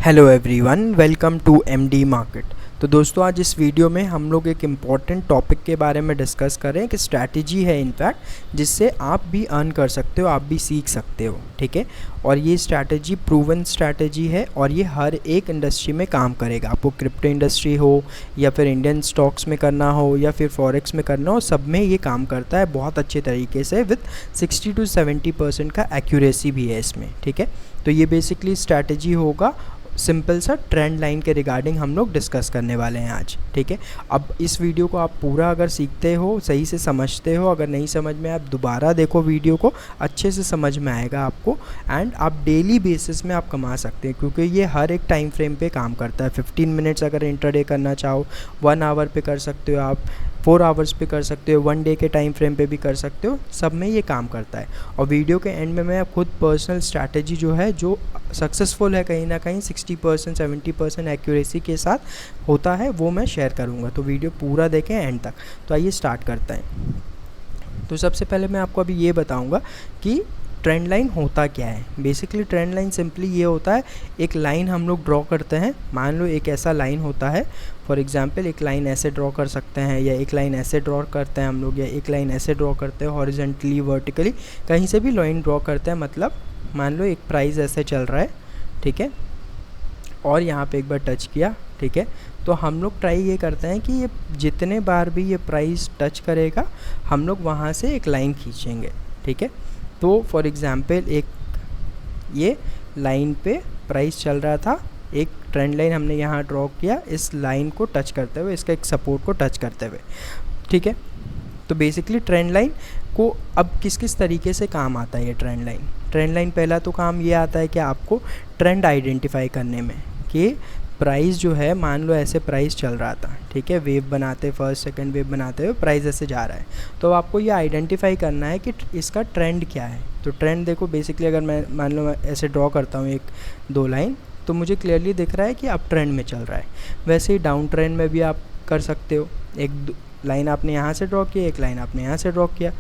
Hello everyone, welcome to MD market. तो दोस्तों, आज इस वीडियो में हम लोग एक इम्पॉर्टेंट टॉपिक के बारे में डिस्कस करें कि स्ट्रैटेजी है इनफैक्ट जिससे आप भी अर्न कर सकते हो, आप भी सीख सकते हो। ठीक है, और ये स्ट्रैटेजी प्रूवन स्ट्रैटेजी है और ये हर एक इंडस्ट्री में काम करेगा। आपको क्रिप्टो इंडस्ट्री हो या फिर इंडियन स्टॉक्स में करना हो या फिर फॉरेक्स में करना हो, सब में ये काम करता है बहुत अच्छे तरीके से विथ 60 to 70% का एक्यूरेसी भी है इसमें। ठीक है, तो ये बेसिकली स्ट्रैटेजी होगा, सिंपल सा ट्रेंड लाइन के रिगार्डिंग हम लोग डिस्कस करने वाले हैं आज। ठीक है, अब इस वीडियो को आप पूरा अगर सीखते हो, सही से समझते हो, अगर नहीं समझ में आप दोबारा देखो वीडियो को, अच्छे से समझ में आएगा आपको एंड आप डेली बेसिस में आप कमा सकते हैं, क्योंकि ये हर एक टाइम फ्रेम पे काम करता है। 15 मिनट्स अगर इंट्राडे करना चाहो, 1 आवर पे कर सकते हो आप, 4 आवर्स पे कर सकते हो, 1 डे के टाइम फ्रेम पे भी कर सकते हो, सब में ये काम करता है। और वीडियो के एंड में मैं खुद पर्सनल स्ट्रैटेजी जो है, जो सक्सेसफुल है कहीं ना कहीं 60% 70% एक्यूरेसी के साथ होता है, वो मैं शेयर करूँगा। तो वीडियो पूरा देखें एंड तक। तो आइए स्टार्ट करते हैं। तो सबसे पहले मैं आपको अभी ये बताऊँगा कि ट्रेंड लाइन होता क्या है। बेसिकली ट्रेंड लाइन सिंपली ये होता है, एक लाइन हम लोग ड्रॉ करते हैं। मान लो एक ऐसा लाइन होता है, फॉर एग्जांपल एक लाइन ऐसे ड्रॉ कर सकते हैं, या एक लाइन ऐसे ड्रॉ करते हैं हम लोग, या एक लाइन ऐसे ड्रॉ करते हैं हॉरिजॉन्टली, वर्टिकली, कहीं से भी लाइन ड्रॉ करते हैं। मतलब मान लो एक प्राइस ऐसे चल रहा है, ठीक है, और यहाँ पे एक बार टच किया, ठीक है, तो हम लोग ट्राई ये करते हैं कि ये जितने बार भी ये प्राइस टच करेगा, हम लोग वहाँ से एक लाइन खींचेंगे। ठीक है, तो फॉर एग्ज़ाम्पल एक ये लाइन पे प्राइस चल रहा था, एक ट्रेंड लाइन हमने यहाँ ड्रॉ किया इस लाइन को टच करते हुए, इसका एक सपोर्ट को टच करते हुए। ठीक है, तो बेसिकली ट्रेंड लाइन को अब किस किस तरीके से काम आता है ये ट्रेंड लाइन। ट्रेंड लाइन पहला तो काम ये आता है कि आपको ट्रेंड आइडेंटिफाई करने में, कि प्राइस जो है, मान लो ऐसे प्राइस चल रहा था, ठीक है, वेव बनाते, फर्स्ट सेकंड वेव बनाते हुए प्राइस ऐसे जा रहा है, तो आपको ये आइडेंटिफाई करना है कि इसका ट्रेंड क्या है। तो ट्रेंड देखो, बेसिकली अगर मैं मान लो मैं ऐसे ड्रॉ करता हूँ 1-2 लाइन, तो मुझे क्लियरली दिख रहा है कि अप ट्रेंड में चल रहा है। वैसे ही डाउन ट्रेंड में भी आप कर सकते हो, एक लाइन आपने यहाँ से ड्रॉ की, एक लाइन आपने यहाँ से ड्रॉ किया,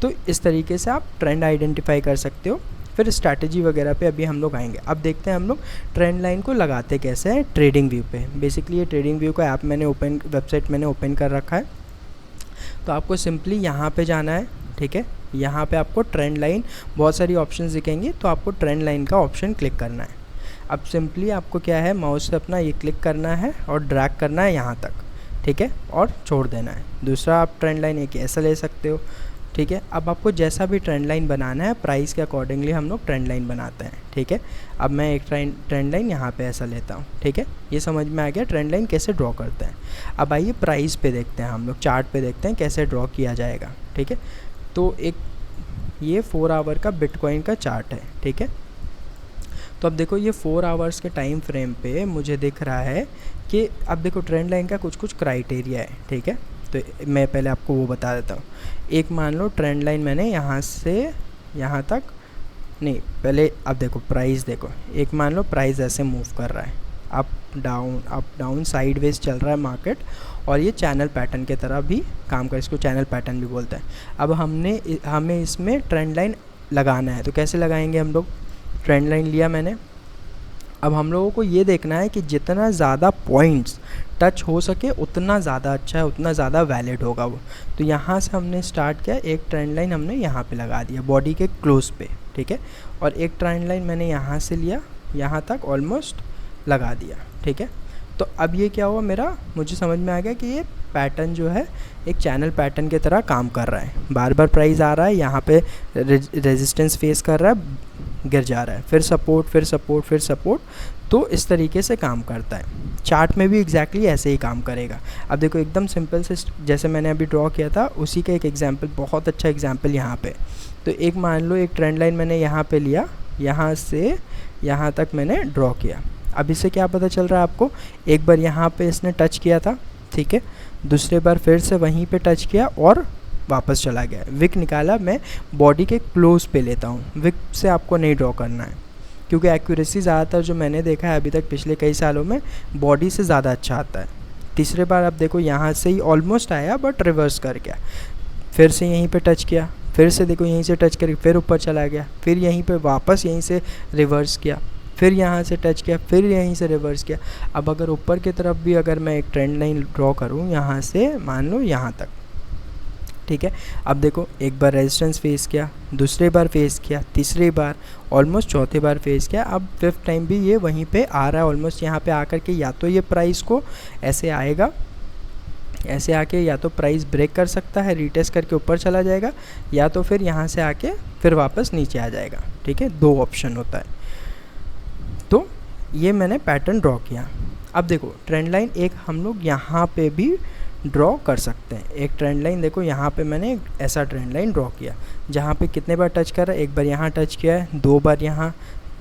तो इस तरीके से आप ट्रेंड आइडेंटिफाई कर सकते हो। फिर स्ट्रैटेजी वगैरह पे अभी हम लोग आएंगे। अब देखते हैं हम लोग ट्रेंड लाइन को लगाते कैसे हैं ट्रेडिंग व्यू पे। बेसिकली ये ट्रेडिंग व्यू का ऐप वेबसाइट मैंने ओपन कर रखा है। तो आपको सिंपली यहाँ पे जाना है, ठीक है, यहाँ पे आपको ट्रेंड लाइन बहुत सारी ऑप्शंस दिखेंगी, तो आपको ट्रेंड लाइन का ऑप्शन क्लिक करना है। अब सिंपली आपको क्या है, माउस से अपना ये क्लिक करना है और ड्रैग करना है यहाँ तक, ठीक है, और छोड़ देना है। दूसरा आप ट्रेंड लाइन एक ऐसा ले सकते हो, ठीक है। अब आपको जैसा भी ट्रेंड लाइन बनाना है, प्राइस के अकॉर्डिंगली हम लोग ट्रेंड लाइन बनाते हैं, ठीक है। अब मैं एक ट्रेंड लाइन यहाँ पे ऐसा लेता हूँ, ठीक है, ये समझ में आ गया ट्रेंड लाइन कैसे ड्रॉ करते हैं। अब आइए प्राइस पे देखते हैं, हम लोग चार्ट पे देखते हैं कैसे ड्रॉ किया जाएगा, ठीक है। तो एक ये 4 आवर का बिटकॉइन का चार्ट है, ठीक है। तो अब देखो ये 4 आवर्स के टाइम फ्रेम पे मुझे दिख रहा है कि अब देखो ट्रेंड लाइन का कुछ कुछ क्राइटेरिया है, ठीक है। तो मैं पहले आपको वो बता देता हूँ। एक मान लो ट्रेंड लाइन मैंने यहाँ से यहाँ तक नहीं, पहले अब देखो प्राइस देखो, एक मान लो प्राइस ऐसे मूव कर रहा है, अप डाउन साइडवेज चल रहा है मार्केट, और ये चैनल पैटर्न की तरह भी काम कर, इसको चैनल पैटर्न भी बोलते हैं। अब हमें इसमें ट्रेंड लाइन लगाना है, तो कैसे लगाएंगे हम लोग। ट्रेंड लाइन लिया मैंने, अब हम लोगों को ये देखना है कि जितना ज़्यादा पॉइंट्स टच हो सके उतना ज़्यादा अच्छा है, उतना ज़्यादा वैलिड होगा वो। तो यहाँ से हमने स्टार्ट किया, एक ट्रेंड लाइन हमने यहाँ पे लगा दिया बॉडी के क्लोज पे, ठीक है, और एक ट्रेंड लाइन मैंने यहाँ से लिया, यहाँ तक ऑलमोस्ट लगा दिया, ठीक है। तो अब ये क्या हुआ, मुझे समझ में आ गया कि ये पैटर्न जो है एक चैनल पैटर्न की तरह काम कर रहा है। बार बार प्राइस आ रहा है, यहाँ पे रेजिस्टेंस फेस कर रहा है, गिर जा रहा है, फिर सपोर्ट, फिर सपोर्ट, फिर सपोर्ट, तो इस तरीके से काम करता है। चार्ट में भी एग्जैक्टली ऐसे ही काम करेगा। अब देखो एकदम सिंपल से, जैसे मैंने अभी ड्रॉ किया था उसी का एक एग्जांपल, बहुत अच्छा एग्जांपल यहाँ पे। तो एक मान लो एक ट्रेंड लाइन मैंने यहाँ पे लिया, यहाँ से यहाँ तक मैंने ड्रॉ किया। अब इससे क्या पता चल रहा है आपको, एक बार यहाँ पे इसने टच किया था, ठीक है, दूसरे बार फिर से वहीं पे टच किया और वापस चला गया। विक निकाला, मैं बॉडी के क्लोज पे लेता हूँ, विक से आपको नहीं ड्रॉ करना है, क्योंकि एक्यूरेसी ज़्यादातर जो मैंने देखा है अभी तक पिछले कई सालों में बॉडी से ज़्यादा अच्छा आता है। तीसरे बार अब देखो यहाँ से ही ऑलमोस्ट आया बट रिवर्स कर गया, फिर से यहीं पे टच किया, फिर से देखो यहीं से टच करके फिर ऊपर चला गया, फिर यहीं पे वापस यहीं से रिवर्स किया, फिर यहाँ से टच किया, फिर यहीं से रिवर्स किया। अब अगर ऊपर की तरफ भी अगर मैं एक ट्रेंड लाइन ड्रॉ करूँ यहाँ से मान लो यहाँ तक, ठीक है। अब देखो एक बार रेजिस्टेंस फेस किया, दूसरी बार फेस किया, तीसरी बार, ऑलमोस्ट चौथी बार फेस किया। अब फिफ्थ टाइम भी ये वहीं पे आ रहा है ऑलमोस्ट यहाँ पे आकर के, या तो ये प्राइस को ऐसे आएगा, ऐसे आके या तो प्राइस ब्रेक कर सकता है, रीटेस्ट करके ऊपर चला जाएगा, या तो फिर यहाँ से आके फिर वापस नीचे आ जाएगा, ठीक है। दो ऑप्शन होता है। तो ये मैंने पैटर्न ड्रॉ किया। अब देखो ट्रेंड लाइन एक हम लोग यहाँ पे भी ड्रॉ कर सकते हैं। एक ट्रेंड लाइन देखो यहाँ पे मैंने ऐसा ट्रेंड लाइन ड्रॉ किया जहाँ पे कितने बार टच कर रहा है, एक बार यहाँ टच किया है, 2 बार यहाँ,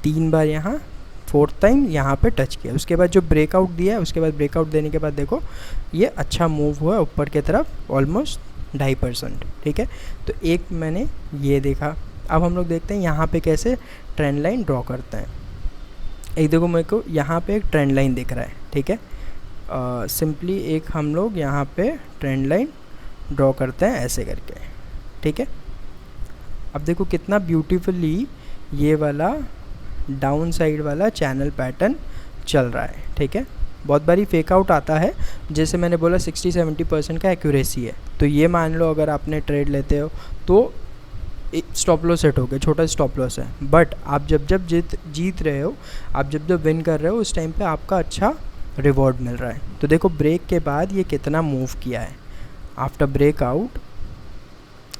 3 बार यहाँ, 4th टाइम यहाँ पे टच किया। उसके बाद जो ब्रेकआउट दिया है, उसके बाद ब्रेकआउट देने के बाद देखो ये अच्छा मूव हुआ ऊपर की तरफ ऑलमोस्ट 2.5%, ठीक है। तो एक मैंने ये देखा। अब हम लोग देखते हैं यहाँ पे कैसे ट्रेंड लाइन ड्रॉ करते हैं। एक देखो मेरे को यहाँ पे एक ट्रेंड लाइन दिख रहा है, ठीक है। सिंपली एक हम लोग यहाँ पे ट्रेंड लाइन ड्रॉ करते हैं ऐसे करके, ठीक है। अब देखो कितना ब्यूटीफुली ये वाला डाउन साइड वाला चैनल पैटर्न चल रहा है, ठीक है। बहुत बारी फेक आउट आता है, जैसे मैंने बोला 60-70% का एक्यूरेसी है। तो ये मान लो अगर आपने ट्रेड लेते हो तो स्टॉप लॉस सेट हो गया, छोटा स्टॉप लॉस है, बट आप जब जीत रहे हो, आप जब विन कर रहे हो, उस टाइम पे आपका अच्छा रिवॉर्ड मिल रहा है। तो देखो ब्रेक के बाद ये कितना मूव किया है। आफ्टर ब्रेकआउट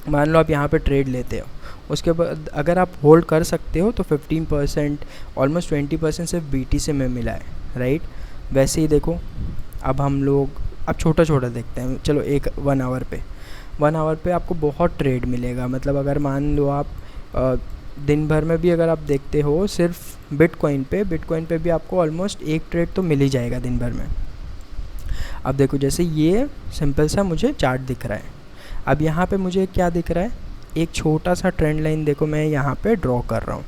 मान लो आप यहाँ पे ट्रेड लेते हो, उसके बाद अगर आप होल्ड कर सकते हो तो 15%, ऑलमोस्ट 20% सिर्फ BTC में मिला है, राइट। वैसे ही देखो अब हम लोग अब छोटा छोटा देखते हैं। चलो 1 आवर पे 1 आवर पे आपको बहुत ट्रेड मिलेगा। मतलब अगर मान लो आप दिन भर में भी अगर आप देखते हो सिर्फ बिटकॉइन पे भी आपको ऑलमोस्ट एक ट्रेड तो मिल ही जाएगा दिन भर में। अब देखो जैसे ये सिंपल सा मुझे चार्ट दिख रहा है। अब यहाँ पे मुझे क्या दिख रहा है, एक छोटा सा ट्रेंड लाइन देखो मैं यहाँ पे ड्रॉ कर रहा हूँ,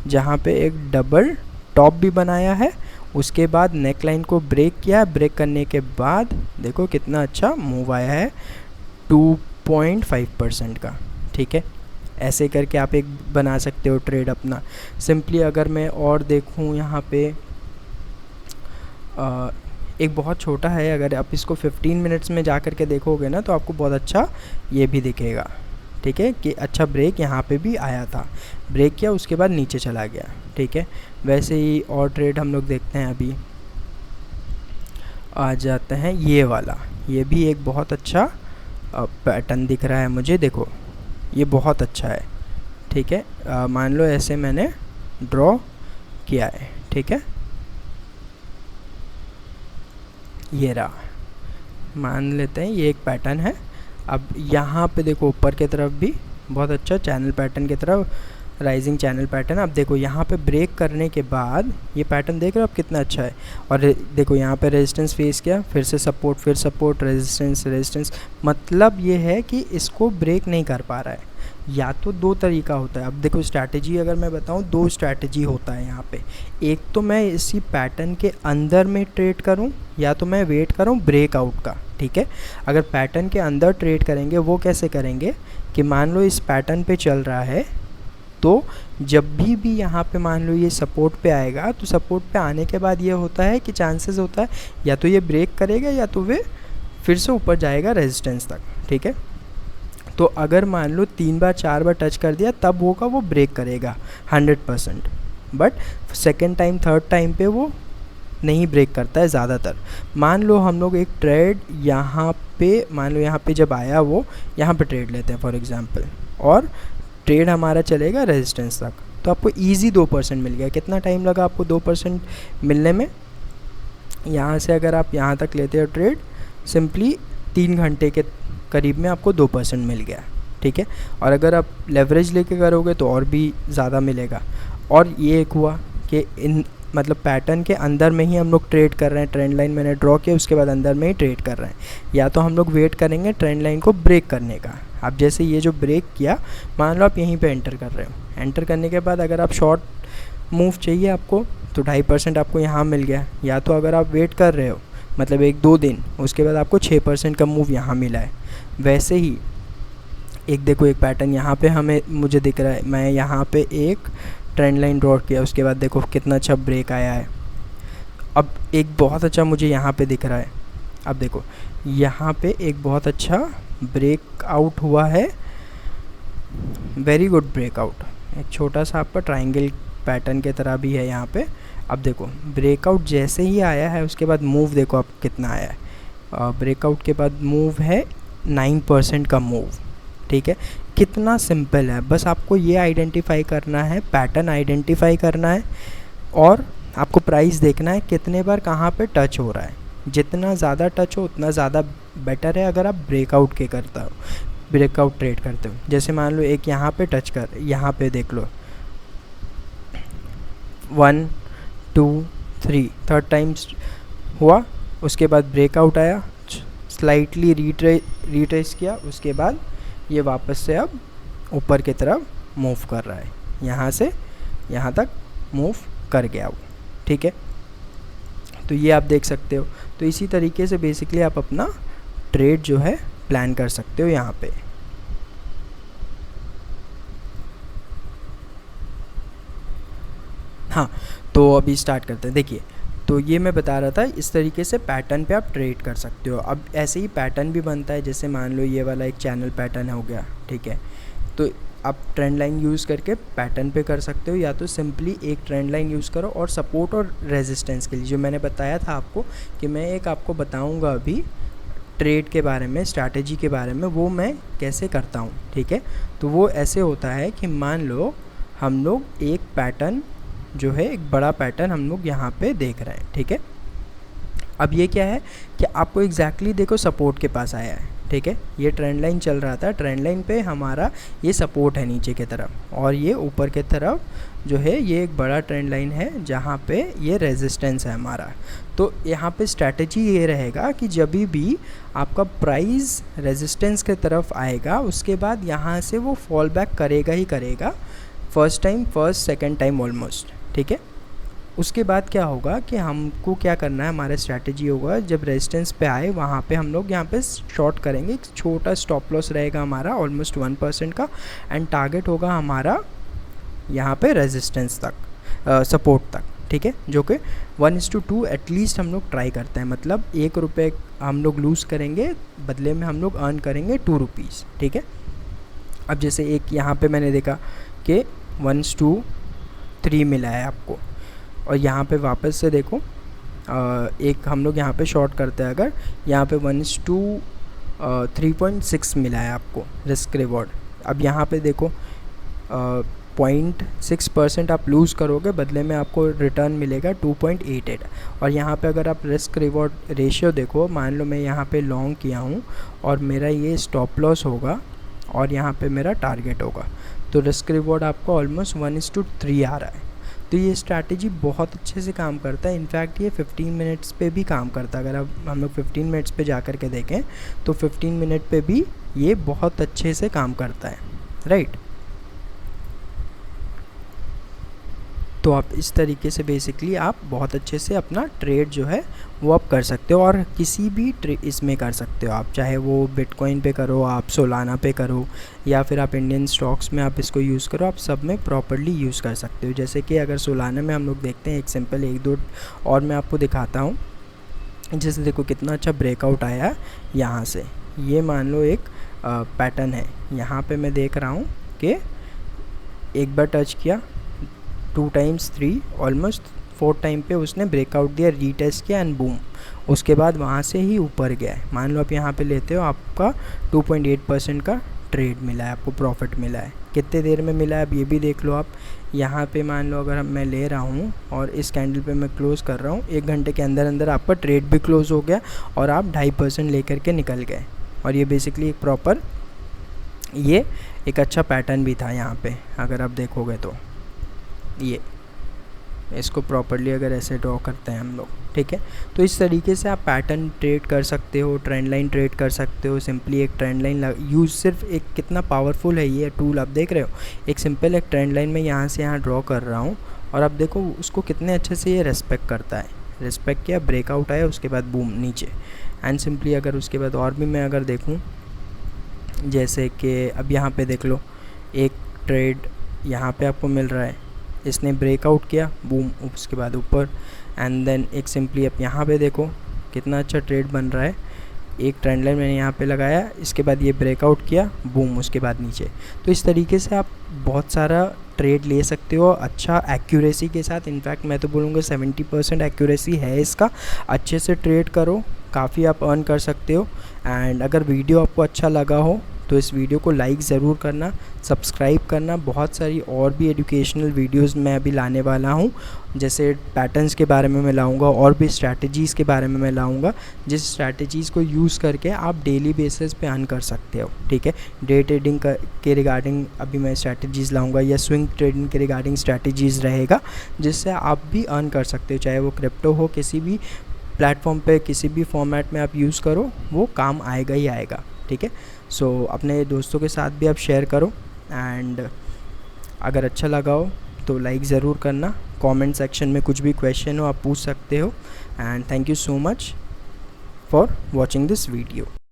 जहाँ पे एक डबल टॉप भी बनाया है, उसके बाद नेक लाइन को ब्रेक किया। ब्रेक करने के बाद देखो कितना अच्छा मूव आया है 2.5% का, ठीक है। ऐसे करके आप एक बना सकते हो ट्रेड अपना। सिंपली अगर मैं और देखूँ यहाँ पे एक बहुत छोटा है, अगर आप इसको 15 मिनट्स में जा कर के देखोगे ना तो आपको बहुत अच्छा ये भी दिखेगा, ठीक है, कि अच्छा ब्रेक यहाँ पे भी आया था, ब्रेक किया उसके बाद नीचे चला गया, ठीक है। वैसे ही और ट्रेड हम लोग देखते हैं। अभी आ जाते हैं ये वाला, ये भी एक बहुत अच्छा पैटर्न दिख रहा है मुझे। देखो ये बहुत अच्छा है, ठीक है। मान लो ऐसे मैंने ड्रॉ किया है, ठीक है। ये रहा, मान लेते हैं ये एक पैटर्न है। अब यहाँ पे देखो ऊपर की तरफ भी बहुत अच्छा चैनल पैटर्न की तरफ राइजिंग चैनल पैटर्न। अब देखो यहाँ पे ब्रेक करने के बाद ये पैटर्न देख रहे हो आप कितना अच्छा है। और देखो यहाँ पे रेजिस्टेंस फेस किया, फिर से सपोर्ट, फिर सपोर्ट, रेजिस्टेंस। मतलब ये है कि इसको ब्रेक नहीं कर पा रहा है। या तो 2 तरीका होता है। अब देखो स्ट्रैटेजी अगर मैं बताऊँ, 2 स्ट्रैटेजी होता है यहाँ पे। एक तो मैं इसी पैटर्न के अंदर में ट्रेड करूँ, या तो मैं वेट करूँ ब्रेकआउट का, ठीक है। अगर पैटर्न के अंदर ट्रेड करेंगे, वो कैसे करेंगे कि मान लो इस पैटर्न पे चल रहा है, तो जब भी यहाँ पे मान लो ये सपोर्ट पे आएगा, तो सपोर्ट पे आने के बाद ये होता है कि चांसेस होता है या तो ये ब्रेक करेगा या तो वे फिर से ऊपर जाएगा रेजिस्टेंस तक, ठीक है। तो अगर मान लो 3 बार 4 बार टच कर दिया तब होगा वो ब्रेक करेगा 100%, but second time third time पे वो नहीं ब्रेक करता है ज़्यादातर। मान लो हम लोग एक ट्रेड यहाँ पे, मान लो यहाँ पे जब आया वो यहाँ पे ट्रेड लेते हैं फॉर एग्जांपल, और ट्रेड हमारा चलेगा रेजिस्टेंस तक, तो आपको इजी 2% मिल गया। कितना टाइम लगा आपको 2% मिलने में? यहाँ से अगर आप यहाँ तक लेते हो ट्रेड, सिंपली 3 घंटे के करीब में आपको 2% मिल गया, ठीक है। और अगर आप लेवरेज लेके करोगे तो और भी ज़्यादा मिलेगा। और ये एक हुआ कि इन मतलब पैटर्न के अंदर में ही हम लोग ट्रेड कर रहे हैं। ट्रेंड लाइन मैंने ड्रॉ किया, उसके बाद अंदर में ही ट्रेड कर रहे हैं। या तो हम लोग वेट करेंगे ट्रेंड लाइन को ब्रेक करने का। आप जैसे ये जो ब्रेक किया, मान लो आप यहीं पे एंटर कर रहे हो, एंटर करने के बाद अगर आप शॉर्ट मूव चाहिए आपको तो 2.5% आपको यहाँ मिल गया। या तो अगर आप वेट कर रहे हो मतलब 1-2 दिन, उसके बाद आपको 6% का मूव यहाँ मिला है। वैसे ही एक देखो एक पैटर्न यहाँ पे मुझे दिख रहा है। मैं यहाँ पे एक ट्रेंड लाइन ड्रॉ किया, उसके बाद देखो कितना अच्छा ब्रेक आया है। अब एक बहुत अच्छा मुझे यहाँ पे दिख रहा है, अब देखो यहाँ पे एक बहुत अच्छा ब्रेकआउट हुआ है, वेरी गुड ब्रेकआउट। एक छोटा सा आपका ट्रायंगल पैटर्न के तरह भी है यहाँ पे। अब देखो ब्रेकआउट जैसे ही आया है उसके बाद मूव देखो अब कितना आया है। ब्रेकआउट के बाद मूव है 9% का मूव, ठीक है। कितना सिंपल है, बस आपको ये आइडेंटिफाई करना है, पैटर्न आइडेंटिफाई करना है और आपको प्राइस देखना है कितने बार कहाँ पे टच हो रहा है। जितना ज़्यादा टच हो उतना ज़्यादा बेटर है अगर आप ब्रेकआउट के करता हो, ब्रेकआउट ट्रेड करते हो। जैसे मान लो एक यहाँ पे टच कर, यहाँ पे देख लो 1 2 3 थर्ड टाइम्स हुआ, उसके बाद ब्रेकआउट आया, स्लाइटली रिट्रेस किया, उसके बाद ये वापस से अब ऊपर की तरफ मूव कर रहा है, यहाँ से यहाँ तक मूव कर गया वो, ठीक है। तो ये आप देख सकते हो। तो इसी तरीके से बेसिकली आप अपना ट्रेड जो है प्लान कर सकते हो यहाँ पे। हाँ, तो अभी स्टार्ट करते हैं। देखिए, तो ये मैं बता रहा था, इस तरीके से पैटर्न पे आप ट्रेड कर सकते हो। अब ऐसे ही पैटर्न भी बनता है, जैसे मान लो ये वाला एक चैनल पैटर्न हो गया, ठीक है। तो आप ट्रेंड लाइन यूज़ करके पैटर्न पे कर सकते हो, या तो सिंपली एक ट्रेंड लाइन यूज़ करो और सपोर्ट और रेजिस्टेंस के लिए जो मैंने बताया था आपको कि मैं एक आपको बताऊंगा अभी ट्रेड के बारे में, स्ट्रैटेजी के बारे में, वो मैं कैसे करता हूँ, ठीक है। तो वो ऐसे होता है कि मान लो हम लोग एक पैटर्न जो है, एक बड़ा पैटर्न हम लोग यहाँ पे देख रहे हैं, ठीक है। अब ये क्या है कि आपको एग्जैक्टली देखो सपोर्ट के पास आया है, ठीक है। ये ट्रेंड लाइन चल रहा था, ट्रेंड लाइन पे हमारा ये सपोर्ट है नीचे की तरफ, और ये ऊपर की तरफ जो है ये एक बड़ा ट्रेंड लाइन है जहाँ पे ये रेजिस्टेंस है हमारा। तो यहाँ पे स्ट्रैटेजी ये रहेगा कि जब भी आपका प्राइस रेजिस्टेंस की तरफ आएगा उसके बाद यहाँ से वो फॉल बैक करेगा ही करेगा, फर्स्ट सेकेंड टाइम ऑलमोस्ट, ठीक है। उसके बाद क्या होगा कि हमको क्या करना है, हमारा स्ट्रैटेजी होगा जब रेजिस्टेंस पे आए वहाँ पे हम लोग यहाँ पे शॉर्ट करेंगे। एक छोटा स्टॉप लॉस रहेगा हमारा ऑलमोस्ट 1% का, एंड टारगेट होगा हमारा यहाँ पे रेजिस्टेंस तक, सपोर्ट तक, ठीक है, जो कि 1:2 एटलीस्ट हम लोग ट्राई करते हैं। मतलब ₹1 हम लोग लूज़ करेंगे, बदले में हम लोग अर्न करेंगे ₹2, ठीक है। अब जैसे एक यहाँ पे मैंने देखा कि 1:3 मिला है आपको, और यहाँ पे वापस से देखो एक हम लोग यहाँ पे शॉर्ट करते हैं, अगर यहाँ पे 1:3.6 मिला है आपको रिस्क रिवॉर्ड। अब यहाँ पे देखो 0.6% आप लूज़ करोगे, बदले में आपको रिटर्न मिलेगा 2.88। और यहाँ पे अगर आप रिस्क रिवॉर्ड रेशियो देखो, मान लो मैं यहाँ पे लॉन्ग किया हूँ और मेरा ये स्टॉप लॉस होगा और यहाँ पे मेरा टारगेट होगा, तो रिस्क रिवॉर्ड आपको ऑलमोस्ट 1:3 आ रहा है। तो ये स्ट्रैटेजी बहुत अच्छे से काम करता है। इनफैक्ट ये 15 मिनट्स पे भी काम करता है। अगर अब हम लोग 15 मिनट्स पे जा कर के देखें तो 15 मिनट पे भी ये बहुत अच्छे से काम करता है, राइट। तो आप इस तरीके से बेसिकली आप बहुत अच्छे से अपना ट्रेड जो है वो आप कर सकते हो, और किसी भी इसमें कर सकते हो आप, चाहे वो बिटकॉइन पे करो, आप सोलाना पे करो, या फिर आप इंडियन स्टॉक्स में आप इसको यूज़ करो, आप सब में प्रॉपर्ली यूज़ कर सकते हो। जैसे कि अगर सोलाना में हम लोग देखते हैं, एक सिंपल 1-2 और मैं आपको दिखाता हूँ। जैसे देखो कितना अच्छा ब्रेकआउट आया यहाँ से, ये मान लो एक पैटर्न है, यहाँ पे मैं देख रहा हूँ कि एक बार टच किया, 2 times 3 ऑलमोस्ट 4 टाइम पे उसने ब्रेकआउट दिया, रीटेस्ट किया एंड बूम, उसके बाद वहाँ से ही ऊपर गया है। मान लो आप यहाँ पे लेते हो, आपका 2.8% का ट्रेड मिला है, आपको प्रॉफिट मिला है। कितने देर में मिला है अब ये भी देख लो आप। यहाँ पे मान लो अगर मैं ले रहा हूँ और इस कैंडल पे मैं क्लोज़ कर रहा हूँ, 1 घंटे के अंदर अंदर आपका ट्रेड भी क्लोज़ हो गया और आप 2.5% लेकर के निकल गए। और ये बेसिकली एक प्रॉपर, ये एक अच्छा पैटर्न भी था यहाँ पे, अगर आप देखोगे तो ये इसको प्रॉपर्ली अगर ऐसे ड्रॉ करते हैं हम लोग, ठीक है। तो इस तरीके से आप पैटर्न ट्रेड कर सकते हो, ट्रेंड लाइन ट्रेड कर सकते हो। सिंपली एक ट्रेंड लाइन यूज़, सिर्फ एक कितना पावरफुल है ये टूल आप देख रहे हो। एक सिंपल एक ट्रेंड लाइन में यहाँ से यहाँ ड्रॉ कर रहा हूँ और आप देखो उसको कितने अच्छे से ये रेस्पेक्ट करता है। रेस्पेक्ट किया, ब्रेकआउट आया, उसके बाद बूम नीचे, एंड सिंपली अगर उसके बाद और भी मैं अगर देखूँ, जैसे कि अब यहाँ पे देख लो एक ट्रेड यहाँ पे आपको मिल रहा है, इसने ब्रेकआउट किया, बूम, उसके बाद ऊपर, एंड देन एक सिंपली आप यहाँ पे देखो कितना अच्छा ट्रेड बन रहा है। एक ट्रेंड लाइन मैंने यहाँ पे लगाया, इसके बाद ये ब्रेकआउट किया, बूम, उसके बाद नीचे। तो इस तरीके से आप बहुत सारा ट्रेड ले सकते हो अच्छा एक्यूरेसी के साथ। इनफैक्ट मैं तो बोलूँगा 70% एक्यूरेसी है इसका। अच्छे से ट्रेड करो, काफ़ी आप अर्न कर सकते हो। एंड अगर वीडियो आपको अच्छा लगा हो तो इस वीडियो को लाइक ज़रूर करना, सब्सक्राइब करना। बहुत सारी और भी एजुकेशनल वीडियोस मैं अभी लाने वाला हूँ, जैसे पैटर्न्स के बारे में मैं लाऊंगा और भी स्ट्रैटेजीज़ के बारे में मैं लाऊंगा, जिस स्ट्रैटेजीज़ को यूज़ करके आप डेली बेसिस पे अर्न कर सकते हो। ठीक है, डे ट्रेडिंग के रिगार्डिंग अभी मैं स्ट्रैटेजीज़ लाऊंगा, या स्विंग ट्रेडिंग के रिगार्डिंग स्ट्रैटेजीज़ रहेगा, जिससे आप भी अर्न कर सकते हो। चाहे वो क्रिप्टो हो, किसी भी प्लेटफॉर्म पे, किसी भी फॉर्मेट में आप यूज़ करो, वो काम आएगा ही आएगा। ठीक है, सो अपने दोस्तों के साथ भी आप शेयर करो। एंड अगर अच्छा लगा हो तो लाइक ज़रूर करना। कमेंट सेक्शन में कुछ भी क्वेश्चन हो आप पूछ सकते हो। And thank you so much for watching this video.